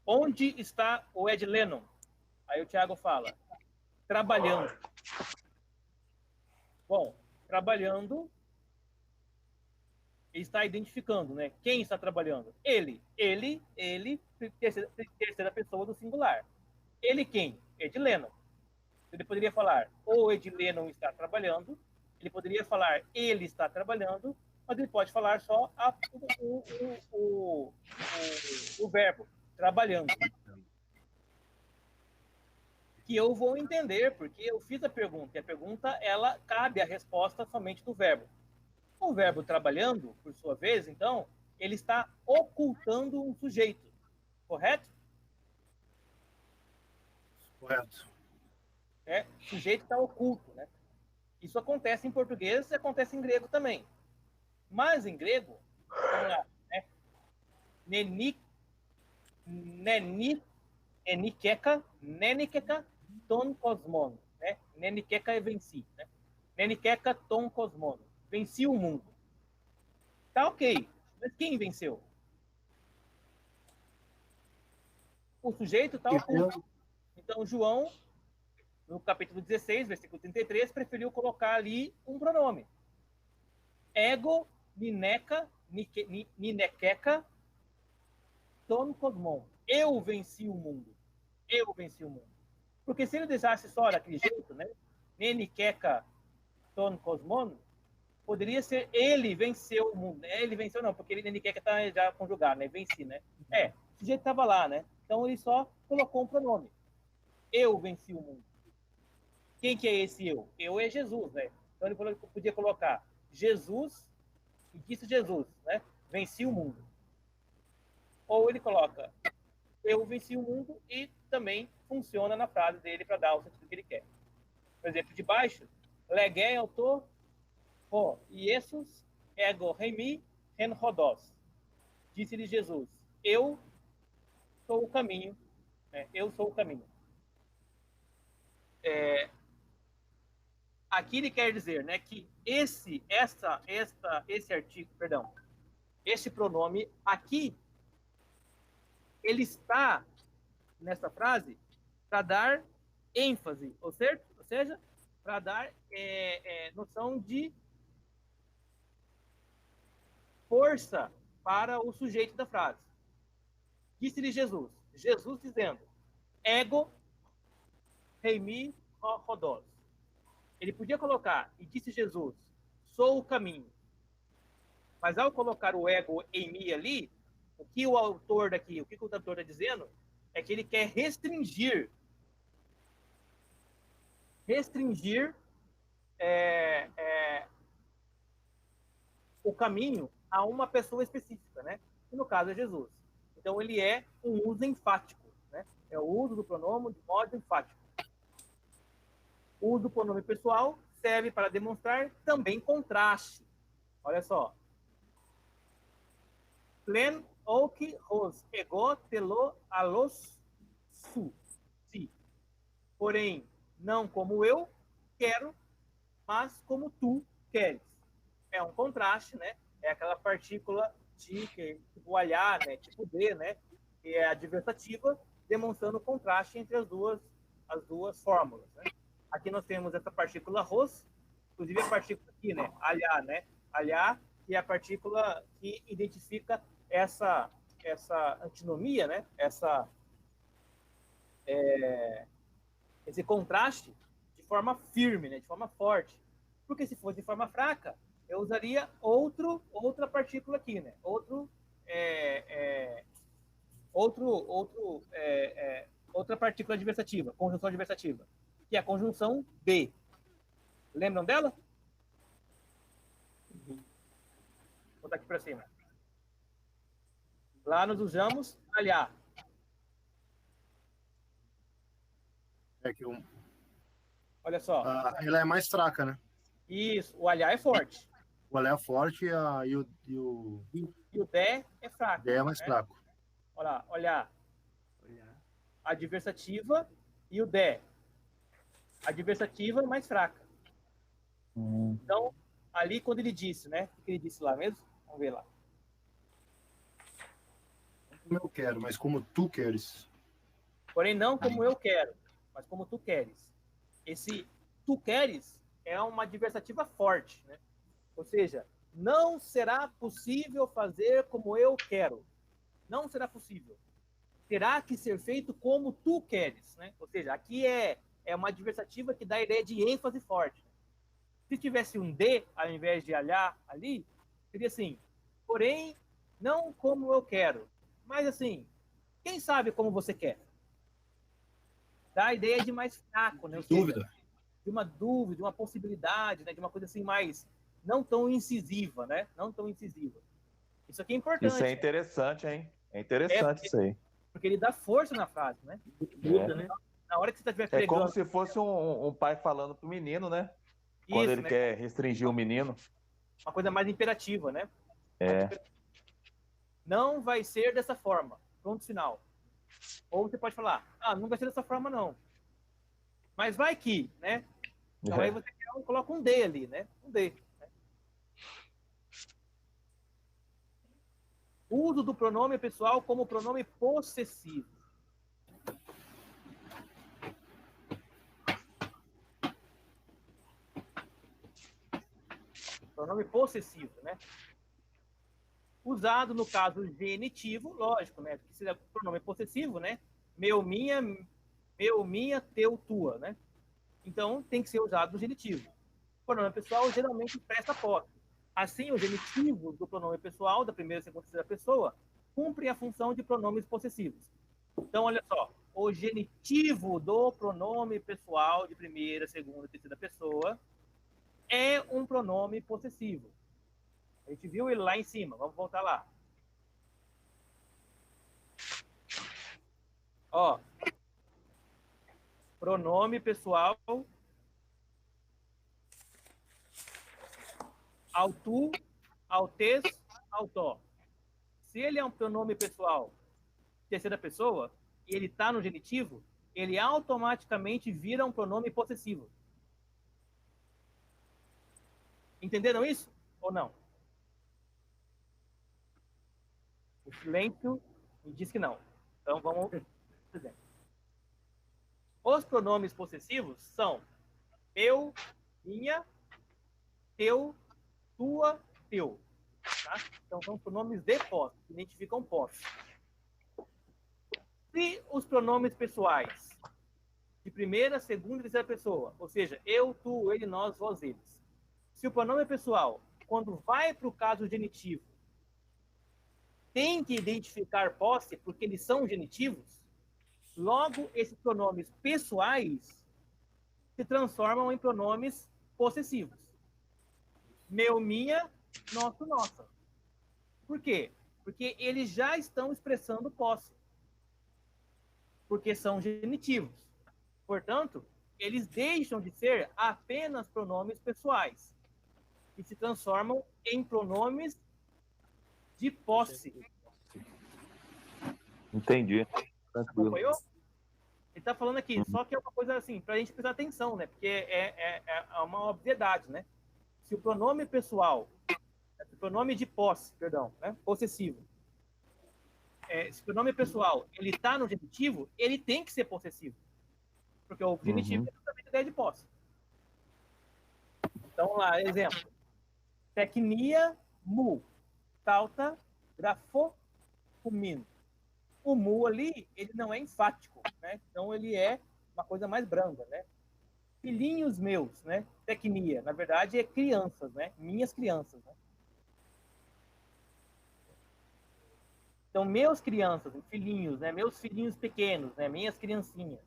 onde está o Ed Lennon? Aí o Thiago fala, trabalhando. Bom, trabalhando está identificando, né? Quem está trabalhando? Ele, terceira pessoa do singular. Ele quem? Ed Lennon. Ele poderia falar, o Ed Lennon está trabalhando, ele poderia falar, ele está trabalhando, mas ele pode falar só o verbo, trabalhando. Que eu vou entender, porque eu fiz a pergunta, e a pergunta, ela cabe a resposta somente do verbo. O verbo trabalhando, por sua vez, então, ele está ocultando um sujeito, correto? Correto. O sujeito está oculto, né? Isso acontece em português e acontece em grego também. Mas em grego, vamos lá, né? Nenikeka, ton cosmono, né? Nenikeka é venci, né? Nenikeka ton cosmono, venci o mundo. Tá ok, mas quem venceu? o sujeito está oculto. Então, João, no capítulo 16, versículo 33, preferiu colocar ali um pronome. Ego, nineca, ninequeca, ton cosmon. Eu venci o mundo. Eu venci o mundo. Porque se ele deixasse só daquele jeito, né? Neniqueca, ton cosmon, poderia ser ele venceu o mundo. Ele venceu não, porque ele neniqueca está já conjugado, né? Venci, né? O sujeito estava lá, né? Então ele só colocou um pronome. Eu venci o mundo. Quem que é esse eu? Eu é Jesus, né? Então ele podia colocar Jesus e disse Jesus, né? Venci o mundo. Ou ele coloca eu venci o mundo e também funciona na frase dele para dar o sentido que ele quer. Por exemplo, de baixo, legé autor, Iesus ego remi en rodos. Disse-lhe Jesus, eu sou o caminho, né? Eu sou o caminho. Aqui ele quer dizer, né, que esse artigo, perdão, esse pronome aqui, ele está nessa frase para dar ênfase, ou seja, para dar noção de força para o sujeito da frase. Disse-lhe Jesus, Jesus dizendo, ego reimi rodos. Ele podia colocar, e disse Jesus, sou o caminho. Mas ao colocar o ego em mim ali, o que o autor daqui, o que o autor está dizendo, é que ele quer restringir o caminho a uma pessoa específica, né? Que no caso é Jesus. Então ele é um uso enfático, né? É o uso do pronome de modo enfático. O uso do pronome pessoal serve para demonstrar também contraste. Olha só. Plen oki ros ego telo alos su. Si. Porém, não como eu quero, mas como tu queres. É um contraste, né? É aquela partícula de tipo olhar, né? Tipo D, né? Que é adversativa, demonstrando o contraste entre as duas fórmulas, né? Aqui nós temos essa partícula ros, inclusive a partícula aqui, né? Alhar, né? Alhar, que é a partícula que identifica essa antinomia, né? Esse contraste de forma firme, né? De forma forte. Porque se fosse de forma fraca, eu usaria outra partícula aqui, né? Outra partícula adversativa, conjunção adversativa, que é a conjunção B. Lembram dela? Vou botar aqui para cima. Lá nós usamos alhar. Olha só. Ela é mais fraca, né? Isso, o alhar é forte. O alhar é forte e o dé é fraco. dé é mais fraco. Olha lá, olhar. A adversativa e o dé. A adversativa é mais fraca. Então, ali quando ele disse, né? O que ele disse lá mesmo? Vamos ver lá. Como eu quero, mas como tu queres. Porém, não como eu quero, mas como tu queres. Esse tu queres é uma adversativa forte, né? Ou seja, não será possível fazer como eu quero. Não será possível. Terá que ser feito como tu queres, né? Ou seja, aqui é uma adversativa que dá a ideia de ênfase forte. Se tivesse um D ao invés de alhar ali, seria assim, porém, não como eu quero, mas assim, quem sabe como você quer? Dá a ideia de mais fraco, né? Dúvida. De uma dúvida, de uma possibilidade, né? De uma coisa assim mais não tão incisiva, né? Não tão incisiva. Isso aqui é importante. Isso é interessante, hein? É interessante isso aí. Porque ele dá força na frase, né? Muda, né? Na hora que você estiver pregando... É como se fosse um pai falando pro menino, né? Quando ele quer restringir o menino. Uma coisa mais imperativa, né? É. Não vai ser dessa forma. Ponto final. Ou você pode falar, não vai ser dessa forma, não. Mas vai que, né? Então aí você coloca um D ali, né? Um D. Né? O uso do pronome pessoal como pronome possessivo. Pronome possessivo, né? Usado no caso genitivo, lógico, né? Porque se é pronome possessivo, né? Meu, minha, teu, tua, né? Então, tem que ser usado no genitivo. O pronome pessoal geralmente presta posse. Assim, o genitivo do pronome pessoal, da primeira, segunda e terceira pessoa, cumpre a função de pronomes possessivos. Então, olha só, o genitivo do pronome pessoal de primeira, segunda e terceira pessoa é um pronome possessivo. A gente viu ele lá em cima, vamos voltar lá. Ó, pronome pessoal ao tu, ao tes, ao tó. Se ele é um pronome pessoal terceira pessoa e ele está no genitivo, ele automaticamente vira um pronome possessivo. Entenderam isso ou não? O silêncio me diz que não. Então vamos, por exemplo. Os pronomes possessivos são eu, minha, teu, tua, teu. Tá? Então são pronomes de posse, que identificam posse. Se os pronomes pessoais de primeira, segunda e terceira pessoa, ou seja, eu, tu, ele, nós, vós, eles. Se o pronome pessoal, quando vai para o caso genitivo, tem que identificar posse, porque eles são genitivos, logo esses pronomes pessoais se transformam em pronomes possessivos. Meu, minha, nosso, nossa. Por quê? Porque eles já estão expressando posse. Porque são genitivos. Portanto, eles deixam de ser apenas pronomes pessoais e se transformam em pronomes de posse. Entendi. Tranquilo. Acompanhou? Ele está falando aqui, só que é uma coisa assim, para a gente prestar atenção, né? Porque é uma obviedade, né? Se o pronome pessoal, o pronome de posse, perdão, né? Possessivo, se o pronome pessoal ele está no genitivo, ele tem que ser possessivo. Porque o genitivo é justamente a ideia de posse. Então, lá, exemplo. Tecnia, mu. Tauta, grafo, cumin. O mu ali, ele não é enfático, né? Então, ele é uma coisa mais branda, né? Filhinhos meus, né? Tecnia, na verdade, é crianças, né? Minhas crianças, né? Então, meus crianças, filhinhos, né? Meus filhinhos pequenos, né? Minhas criancinhas.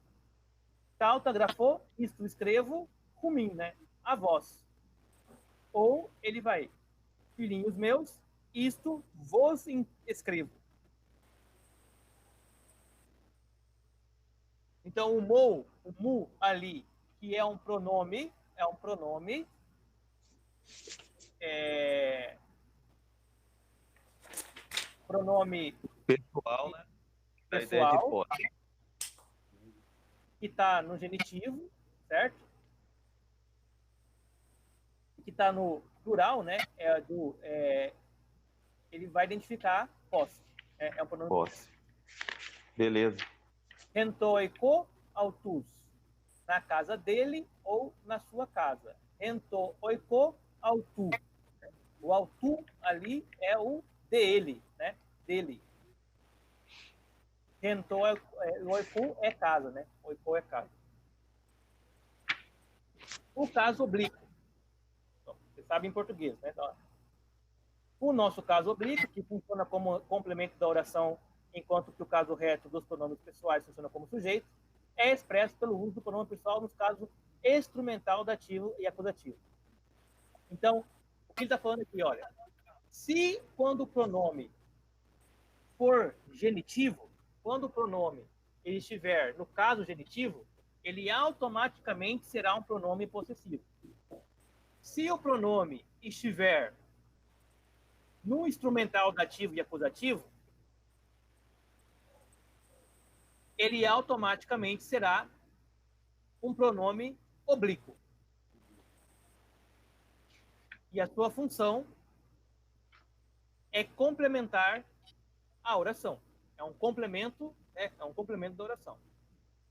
Tauta, grafo, isto escrevo, cumin, né? Avós. Ou ele vai, filhinhos meus, isto vos escrevo. Então, o mu ali, que é um pronome Pessoal, né? Da ideia de pessoal, posse. que está no genitivo, certo? Que está no plural, né? Ele vai identificar posse. É um pronome Posse. Beleza. Rentoiko autus, na casa dele ou na sua casa. Rentoiko autu. O autu ali é o dele, né? Dele. Rentoiko é casa, né? Oiko é casa. O caso oblíquo. Então, você sabe em português, né? Então, o nosso caso oblíquo, que funciona como complemento da oração, enquanto que o caso reto dos pronomes pessoais funciona como sujeito, é expresso pelo uso do pronome pessoal nos casos instrumental, dativo e acusativo. Então, o que ele está falando aqui, olha, se quando o pronome for genitivo, quando o pronome ele estiver no caso genitivo, ele automaticamente será um pronome possessivo. Se o pronome estiver no instrumental, dativo e acusativo, ele automaticamente será um pronome oblíquo. E a sua função é complementar a oração. É um complemento, né? É um complemento da oração.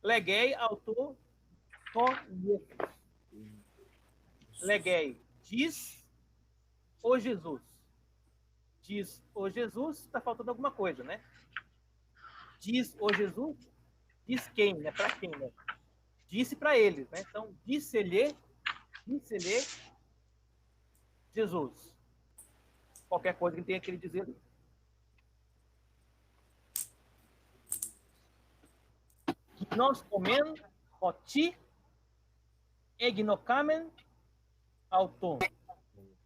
Legei auto con. Legei diz o Jesus. Diz o Jesus, está faltando alguma coisa, né? Diz o Jesus, diz quem, né? Para quem, né? Disse para eles, né? Então, disse-lhe Jesus. Qualquer coisa que ele tenha que dizer ali. Nós comemos oti egnocamen auton.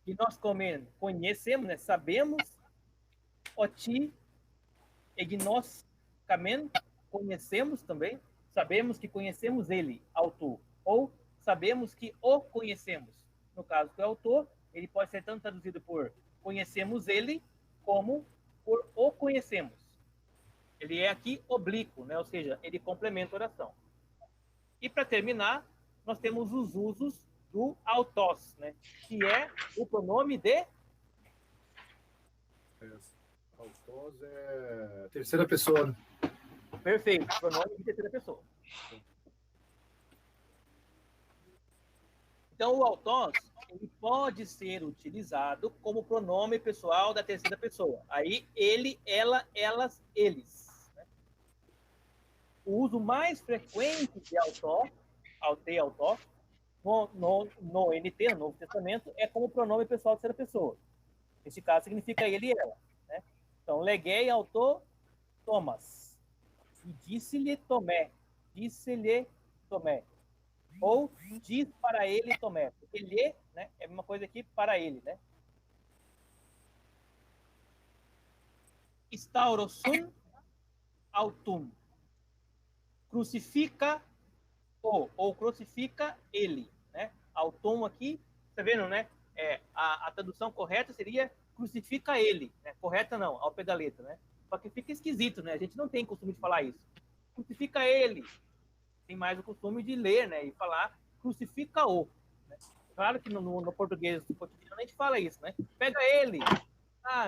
Que nós comemos, conhecemos, né? Sabemos oti egnoscamen, conhecemos também. Sabemos que conhecemos ele, autor. Ou sabemos que o conhecemos. No caso do autor, ele pode ser tanto traduzido por conhecemos ele, como por o conhecemos. Ele é aqui oblíquo, né? Ou seja, ele complementa a oração. E para terminar, nós temos os usos do autós, né? Que é o pronome de... Autós é terceira pessoa, né? Perfeito, pronome de terceira pessoa. Então, o autós, ele pode ser utilizado como pronome pessoal da terceira pessoa. Aí, ele, ela, elas, eles. Né? O uso mais frequente de autós, autós, no NT, no Novo Testamento, é como pronome pessoal da terceira pessoa. Nesse caso, significa ele e ela. Né? Então, legei autô Thomas. E disse-lhe Tomé. Disse-lhe Tomé. Ou diz para ele Tomé. Porque lhe, né, é uma coisa aqui para ele, né? Instaurosum autum. Crucifica o, ou crucifica ele, né? Autum aqui, tá vendo, né? A tradução correta seria crucifica ele, né? Correta não, ao pé da letra, né? Só que fica esquisito, né? A gente não tem costume de falar isso. Crucifica ele. Tem mais o costume de ler, né? E falar crucifica-o. Né? Claro que no português do cotidiano a gente fala isso, né? Pega ele.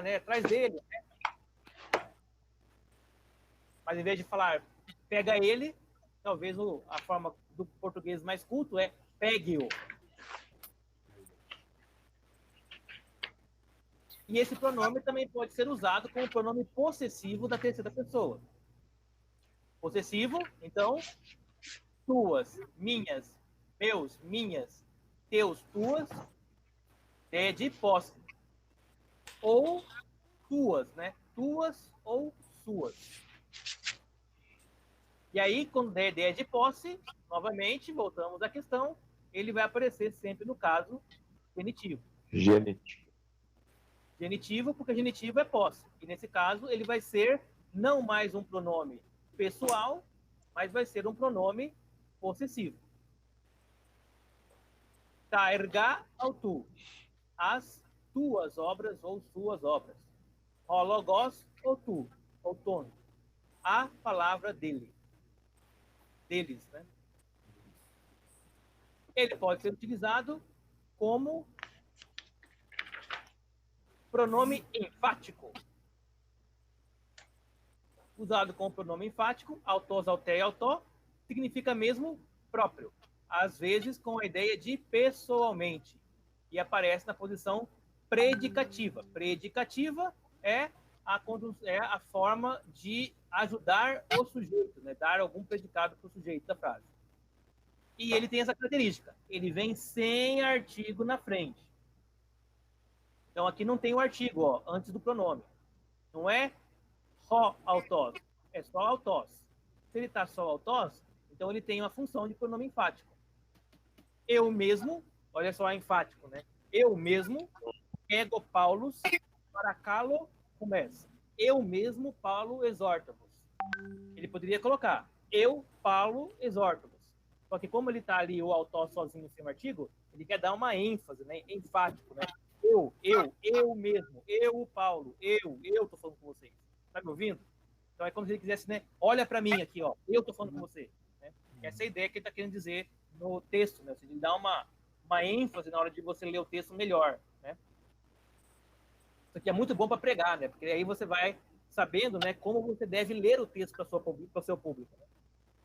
Né? Traz ele. Né? Mas em vez de falar pega ele, talvez a forma do português mais culto é pegue-o. E esse pronome também pode ser usado como pronome possessivo da terceira pessoa. Possessivo, então, tuas, minhas, meus, minhas, teus, tuas, de posse. Ou tuas, né? Tuas ou suas. E aí, quando der ideia de posse, novamente, voltamos à questão, ele vai aparecer sempre no caso genitivo. Genitivo, porque genitivo é posse. E nesse caso, ele vai ser não mais um pronome pessoal, mas vai ser um pronome possessivo. Tá, erga autu. As tuas obras ou suas obras. Hologos ou tu, ou tono. A palavra dele. Deles, né? Ele pode ser utilizado como pronome enfático. Usado como pronome enfático, autós, auté e autó, significa mesmo próprio. Às vezes com a ideia de pessoalmente. E aparece na posição predicativa. Predicativa é a forma de ajudar o sujeito, né? Dar algum predicado para o sujeito da frase. E ele tem essa característica. Ele vem sem artigo na frente. Então, aqui não tem o artigo, ó, antes do pronome. Não é só autós, é só autós. Se ele está só autós, então ele tem uma função de pronome enfático. Eu mesmo, olha só, é enfático, né? Eu mesmo, ego Paulus, paracalo começa. Eu mesmo, Paulo, exorta-vos. Ele poderia colocar, eu, Paulo, exorta-vos. Só que como ele está ali, o autós sozinho, sem o artigo, ele quer dar uma ênfase, né? Enfático, né? Eu mesmo, eu, Paulo, eu tô falando com vocês. Tá me ouvindo? Então é como se ele quisesse, né? Olha para mim aqui, ó, eu tô falando com você. Né? Essa é a ideia que ele tá querendo dizer no texto, né? Ou seja, ele dá uma ênfase na hora de você ler o texto melhor, né? Isso aqui é muito bom para pregar, né? Porque aí você vai sabendo, né, como você deve ler o texto para o seu público. Né?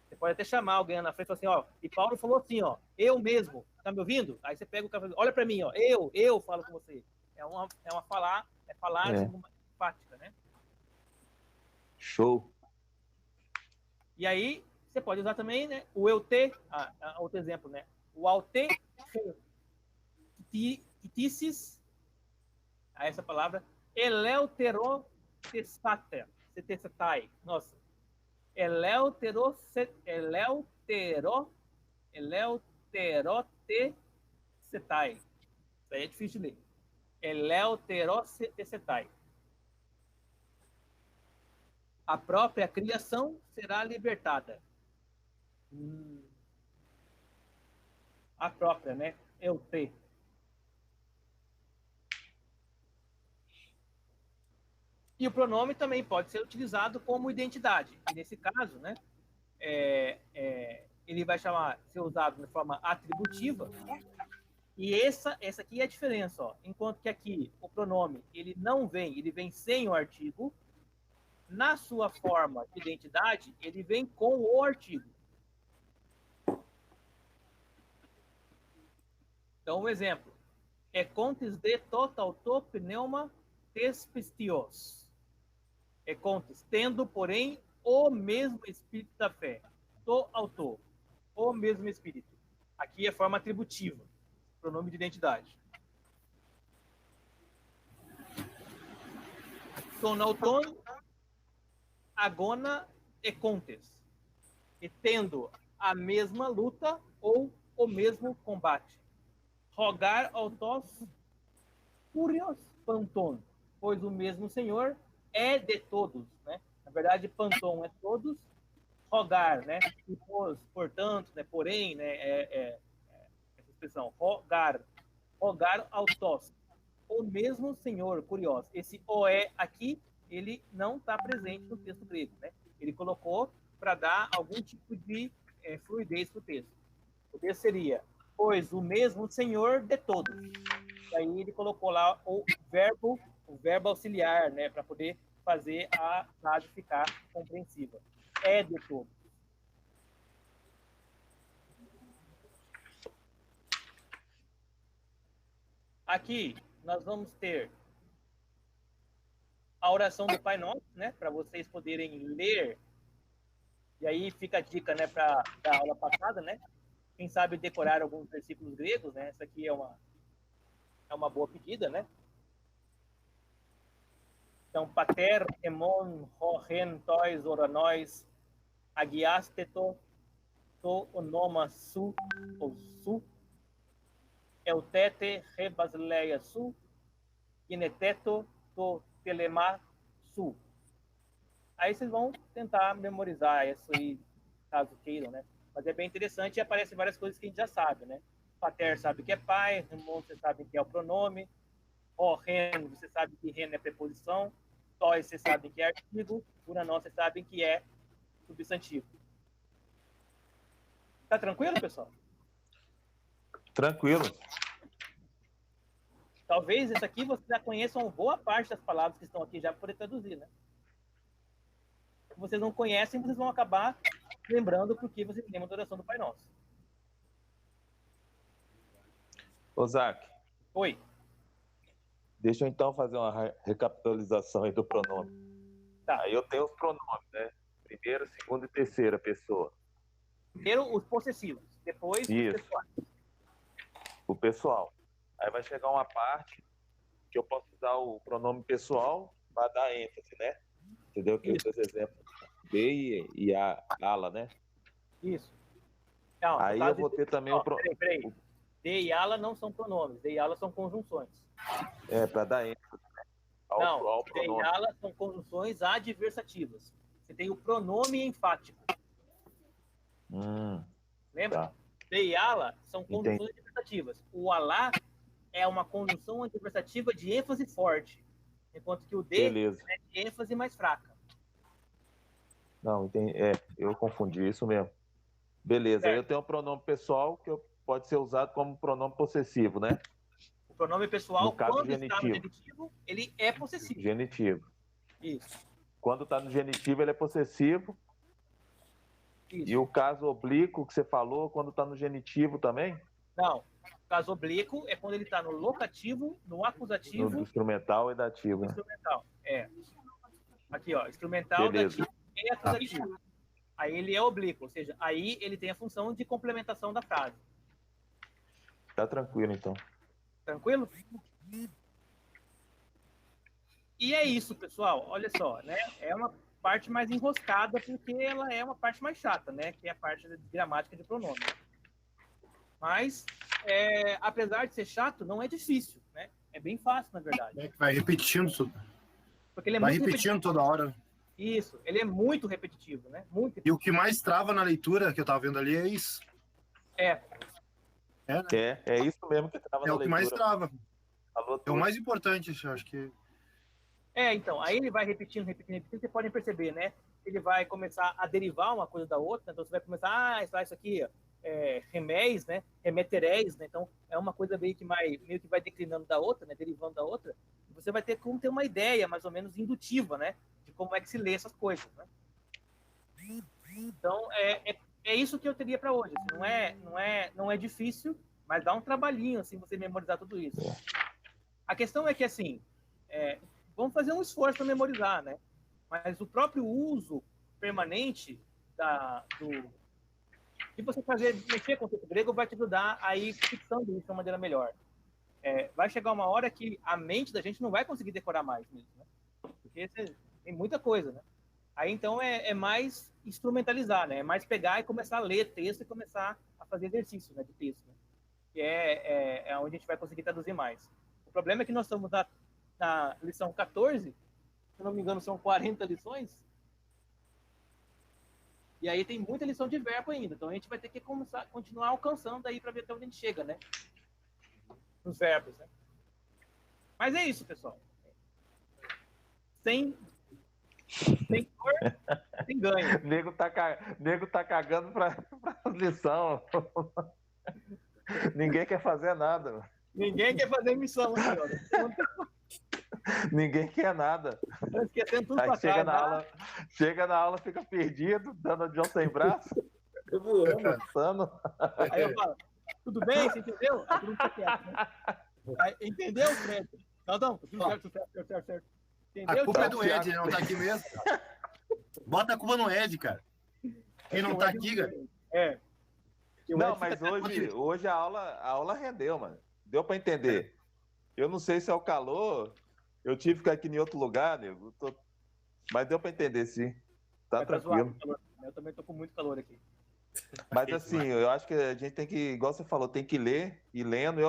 Você pode até chamar alguém na frente e falar assim, ó, e Paulo falou assim, ó, eu mesmo, tá me ouvindo? Aí você pega o cara e fala, olha para mim, ó, eu falo com você. É falar É. uma enfática, né? Show. E aí, você pode usar também, né, o eu te, outro exemplo, né? O aute, titis, essa palavra, eleuterotestatai. Nossa. Eleuterotestatai. Isso aí é difícil de ler. Eleuterotestatai. A própria criação será libertada. A própria, né? Eu te. E o pronome também pode ser utilizado como identidade. E nesse caso, né? Ele vai ser usado de forma atributiva. E essa aqui é a diferença, ó. Enquanto que aqui o pronome ele vem sem o artigo. Na sua forma de identidade, ele vem com o artigo. Então, um exemplo. Contes de totalto pneuma tespistios. Contes, tendo, porém, o mesmo espírito da fé. To, o mesmo espírito. Aqui é forma atributiva, pronome de identidade. Tonauton, agona e contes. E tendo a mesma luta ou o mesmo combate. Rogar autos curios panton, pois o mesmo Senhor é de todos, né? Na verdade, panton é todos, rogar, né? E portanto, né? Porém, né? Essa expressão, rogar autos, o mesmo Senhor, curioso. Esse oé aqui, ele não está presente no texto grego, né? Ele colocou para dar algum tipo de fluidez para o texto. O texto seria, pois o mesmo Senhor de todos. E aí ele colocou lá o verbo auxiliar, né, para poder fazer a frase ficar compreensiva. É de todos. Aqui nós vamos ter a oração do Pai Nosso, né, para vocês poderem ler. E aí fica a dica, né, para a aula passada, né? Quem sabe decorar alguns versículos gregos, né? Essa aqui é uma boa pedida, né? Então, pater, emon, hohen, tois, oranois, agiasteto, to onoma su, ou su, eutete, rebasileia su, ineteto, to telema su. Aí vocês vão tentar memorizar isso aí, caso queiram, né? Mas é bem interessante e aparecem várias coisas que a gente já sabe, né? Pater sabe que é pai, remon você sabe que é o pronome, ren você sabe que ren é preposição, tois você sabe que é artigo, uranós você sabe que é substantivo. Tá tranquilo, pessoal? Tranquilo. Talvez esse aqui vocês já conheçam boa parte das palavras que estão aqui já para poder traduzir, né? Se vocês não conhecem, vocês vão acabar lembrando porque vocês têm uma oração do Pai Nosso. Ô, Zac, Oi. deixa eu então fazer uma recapitalização aí do pronome. Tá. Aí eu tenho os pronomes, né? Primeira, segunda e terceira pessoa. Primeiro os possessivos, depois Isso. os pessoais. O pessoal. Aí vai chegar uma parte que eu posso usar o pronome pessoal para dar ênfase, né? Entendeu? Que Isso. os exemplos B e a ala, né? Isso. Não, Aí eu vou ter também o Peraí. De e ala não são pronomes, de e ala são conjunções. para dar ênfase, né? ao De e pronome. ala são conjunções adversativas. Você tem o pronome enfático. Lembra? Tá. De e ala são conjunções adversativas. O alá é uma conjunção adversativa de ênfase forte, enquanto que o de Beleza. é de ênfase mais fraca. Não, eu confundi isso mesmo. Beleza, Certo. aí eu tenho o pronome pessoal que pode ser usado como pronome possessivo, né? O pronome pessoal, No caso, quando está no genitivo. genitivo, ele é possessivo. Genitivo. Isso. Quando está no genitivo, ele é possessivo. Isso. E o caso oblíquo que você falou, quando está no genitivo também? Não. O caso oblíquo é quando ele está no locativo, no acusativo, No instrumental e dativo, né? instrumental. Aqui, ó, instrumental, Beleza. dativo e acusativo. Aí ele é oblíquo, ou seja, aí ele tem a função de complementação da frase. Tá tranquilo, então. Tranquilo? E é isso, pessoal. Olha só, né? É uma parte mais enroscada porque ela é uma parte mais chata, né? Que é a parte de gramática de pronome. Mas, apesar de ser chato, não é difícil, né? É bem fácil, na verdade. É que vai repetindo tudo. Porque ele é Vai muito repetindo toda hora. Isso, ele é muito repetitivo, né? Muito E o que mais trava na leitura que eu tava vendo ali é isso. É, É, né? É isso mesmo que tava É na o que mais leitura. trava. Falou É o tudo. mais importante, eu acho que. então, aí ele vai repetindo, vocês podem perceber, né? Ele vai começar a derivar uma coisa da outra, então você vai começar, isso aqui, remés, né? Remeteréis, né? Então, é uma coisa meio que vai declinando da outra, né? Derivando da outra. E você vai ter como ter uma ideia, mais ou menos, indutiva, né? De como é que se lê essas coisas, né? Então, é isso que eu teria para hoje. Assim, não é difícil, mas dá um trabalhinho, assim, você memorizar tudo isso. A questão é que, assim, vamos fazer um esforço para memorizar, né? Mas o próprio uso permanente de você mexer com o texto grego vai te ajudar a ir fixando isso de uma maneira melhor. Vai chegar uma hora que a mente da gente não vai conseguir decorar mais mesmo, né? Porque tem muita coisa, né? Aí, então, é mais instrumentalizar, né? É mais pegar e começar a ler texto e começar a fazer exercício, né, de texto, né? Que é onde a gente vai conseguir traduzir mais. O problema é que nós estamos na lição 14, se não me engano, são 40 lições, e aí tem muita lição de verbo ainda, então a gente vai ter que continuar alcançando aí para ver até onde a gente chega, né? Nos verbos, né? Mas é isso, pessoal. Sem dor, sem ganho. Nego tá cagando pra lição. Ninguém quer fazer nada. Mano. Ninguém quer fazer missão aqui, ó. Ninguém quer nada. Tô esquecendo tudo Aí pra chega trás. chega na aula, fica perdido, dando John sem braço, Eu voando. dançando. Aí eu falo, tudo bem? Você entendeu? Aí todo mundo fica quieto, né? Aí, entendeu, Fred? Não, tudo certo. Entendeu? A culpa é Thiago? do Ed, ele não tá aqui mesmo. Bota a culpa no Ed, cara. Quem não tá aqui, cara? Não, mas hoje a aula rendeu, mano. Deu pra entender. Eu não sei se é o calor, eu tive que ficar aqui em outro lugar, nego. Mas deu pra entender, sim. Tá tranquilo. Eu também tô com muito calor aqui. Mas assim, eu acho que a gente tem que, igual você falou, tem que ler e lendo.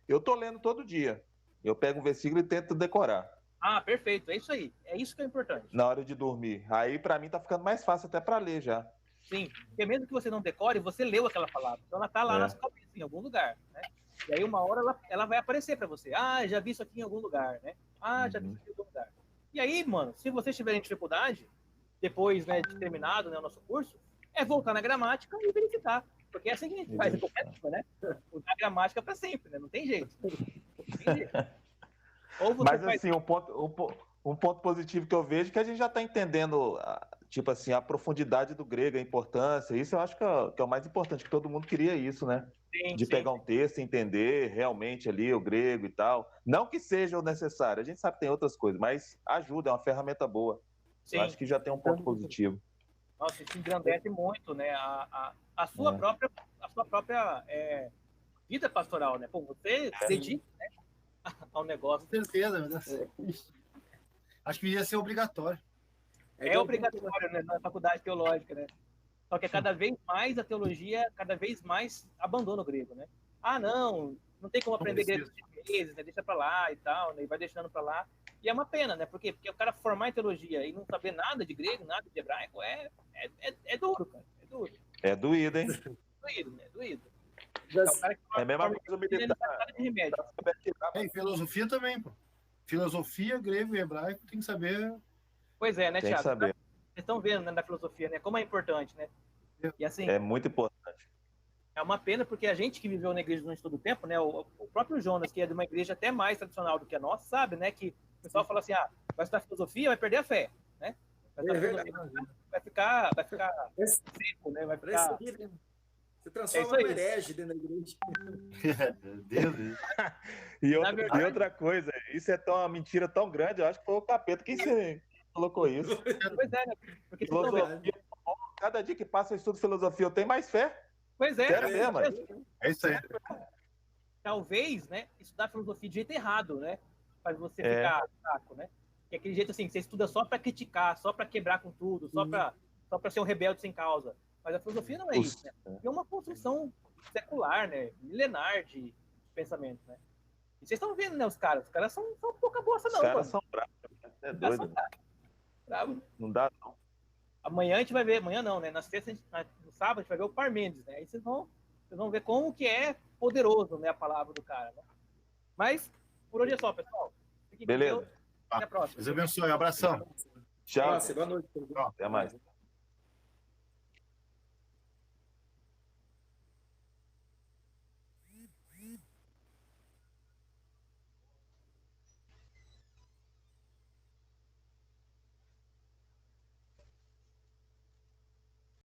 Eu tô lendo todo dia. Eu pego um versículo e tento decorar. Ah, perfeito. É isso aí. É isso que é importante. Na hora de dormir. Aí, pra mim, tá ficando mais fácil até pra ler já. Sim. Porque mesmo que você não decore, você leu aquela palavra. Então ela tá lá na sua cabeça, em algum lugar, né? E aí uma hora ela vai aparecer pra você. Ah, já vi isso aqui em algum lugar, né? Ah, já vi isso aqui em algum lugar. E aí, mano, se vocês tiverem dificuldade, depois, né, de terminado, né, o nosso curso, é voltar na gramática e verificar. Porque é assim que a gente faz, né? Usar a gramática pra sempre, né? Não tem jeito. Ou você Mas assim, um ponto positivo que eu vejo é que a gente já está entendendo, tipo assim, a profundidade do grego, a importância. Isso eu acho que é o mais importante, que todo mundo queria isso, né? Sim. Pegar um texto e entender realmente ali o grego e tal. Não que seja o necessário, a gente sabe que tem outras coisas, mas ajuda, é uma ferramenta boa. Sim. Eu acho que já tem um ponto positivo. Nossa, isso engrandece muito, né? A sua própria vida pastoral, né? Pô, você se dedica, né, ao negócio. Com certeza, mas acho que ia ser obrigatório. É obrigatório, né, na faculdade teológica, né? Só que cada vez mais a teologia, cada vez mais abandona o grego, né? Ah, não tem como aprender grego em meses, né? Deixa pra lá e tal, né? E vai deixando pra lá. E é uma pena, né? Por quê? Porque o cara formar em teologia e não saber nada de grego, nada de hebraico, é duro, cara. É duro. É doído, hein? Doído, né? Doído. É a mesma coisa militar. De remédio. E filosofia também, pô. Filosofia, grego e hebraico tem que saber. Pois é, né, Tem que Thiago? saber. Vocês estão vendo, né, na filosofia, né? Como é importante, né? E assim, É muito importante. é uma pena porque a gente que viveu na igreja durante todo o tempo, né? O próprio Jonas, que é de uma igreja até mais tradicional do que a nossa, sabe, né? Que o pessoal fala assim, vai estudar filosofia, vai perder a fé, né? Vai ficar seco, né? Vai ficar Você transforma isso aí. no herege dentro da igreja. Deus, Deus. E Na verdade- outra coisa, isso é uma mentira tão grande, eu acho que foi o capeta que você colocou isso. Pois é, né? Porque vocês estão vendo. Filosofia, cada dia que passa eu estudo filosofia, eu tenho mais fé. Pois é, Sério mesmo, É isso aí. talvez, né, estudar filosofia de jeito errado, né? Faz você É. ficar fraco, né? Que é aquele jeito assim, que você estuda só para criticar, só para quebrar com tudo, só para ser um rebelde sem causa. Mas a filosofia não é isso, né? É uma construção secular, né? Milenar de pensamento, né? E vocês estão vendo, né, os caras são pouca bosta Os não, caras mano. são bravos, é Os caras doido. são bravos. Não dá, não. Amanhã a gente vai ver, amanhã não, né? Na sexta, no sábado, a gente vai ver o Parmênides, né? Aí vocês vão ver como que é poderoso, né, a palavra do cara, né? Mas, por hoje é só, pessoal. Fiquem com Beleza. Deus. Até a próxima. Deus abençoe. Abração. Tchau. Boa noite. Até mais.